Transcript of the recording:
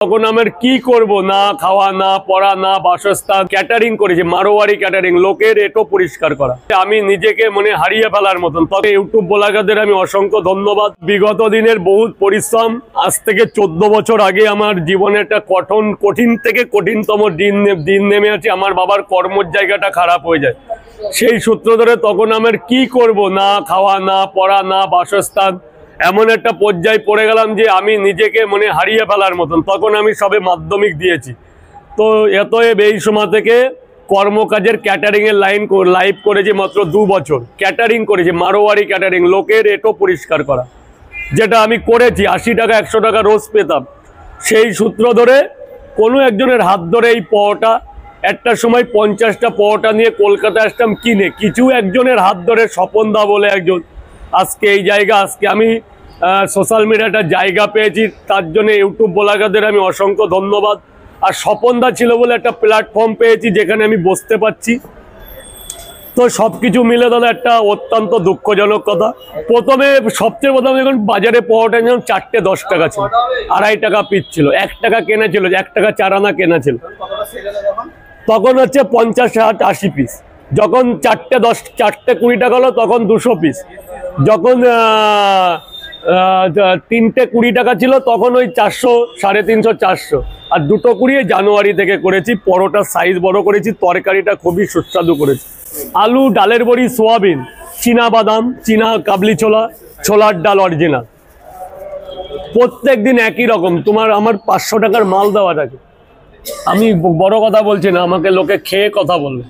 তখন আমার কি করব, না খাওয়া, না পড়া, না বাসস্থান। ক্যাটারিং করেছি, মারোয়ারি ক্যাটারিং, লোকের এটো পরিষ্কার করা। আমি নিজেকে মনে হারিয়ে ফেলার মতন। তবে ইউটিউব ব্লগারদের আমি অসংখ্য ধন্যবাদ। বিগত দিনের বহুত পরিশ্রম, আজ থেকে 14 বছর আগে আমার জীবনে একটা কঠিন থেকে কঠিনতম দিন নেমে আছে। আমার বাবার কর্মের জায়গাটা খারাপ হয়ে যায়, সেই সূত্র ধরে তখন আমার কি করব, না খাওয়া, না পড়া, না বাসস্থান। এমন একটা পর্যায়ে পড়ে গেলাম যে আমি নিজেকে মনে হারিয়ে ফেলার মতন। তখন আমি সবে মাধ্যমিক দিয়েছি। তো এই সময় থেকে কর্মকাজের ক্যাটারিংয়ের লাইভ করেছি মাত্র 2 বছর। ক্যাটারিং করেছি, মারোয়ারি ক্যাটারিং, লোকের এটো পরিষ্কার করা, যেটা আমি করেছি। 80 টাকা 100 টাকা রোজ পেতাম। সেই সূত্র ধরে কোনো একজনের হাত ধরে এই পটা, একটা সময় 50টা পটা নিয়ে কলকাতায় আসতাম কিনে। কিছু একজনের হাত ধরে স্বপন দা বলে একজন, আজকে এই জায়গা, আজকে আমি সোশ্যাল মিডিয়াটা জায়গা পেয়েছি, তার জন্য ইউটিউব ব্লগারদের আমি অসংখ্য ধন্যবাদ। আর স্বপন দা ছিল বলে একটা প্ল্যাটফর্ম পেয়েছি যেখানে আমি বসতে পারছি। তো সব কিছু মিলে দাদা একটা অত্যন্ত দুঃখজনক কথা। সবচেয়ে প্রথমে যখন বাজারে পরোটা যখন 4টে 10 টাকা ছিল, 2.5 টাকা পিস ছিল, 1 টাকা কেনা ছিল, 1 টাকা 4 আনা কেনা ছিল। তখন হচ্ছে 50, 60, 80 পিস। যখন 4টে 20 টাকা হলো তখন 200 পিস। যখন 3টে 20 টাকা ছিল তখন ওই 400, 350, 400। আর 2টো 20 জানুয়ারি থেকে করেছি। পরোটার সাইজ বড় করেছি, তরকারিটা খুবই সুস্বাদু করেছি। আলু, ডালের বড়ি, সোয়াবিন, চীনা বাদাম, চীনা কাবলি ছোলা, ছোলার ডাল অরিজিনাল। প্রত্যেক দিন একই রকম। আমার 500 টাকার মাল দেওয়া থাকে। আমি বড় কথা বলছি না, আমাকে লোকে খেয়ে কথা বলবে।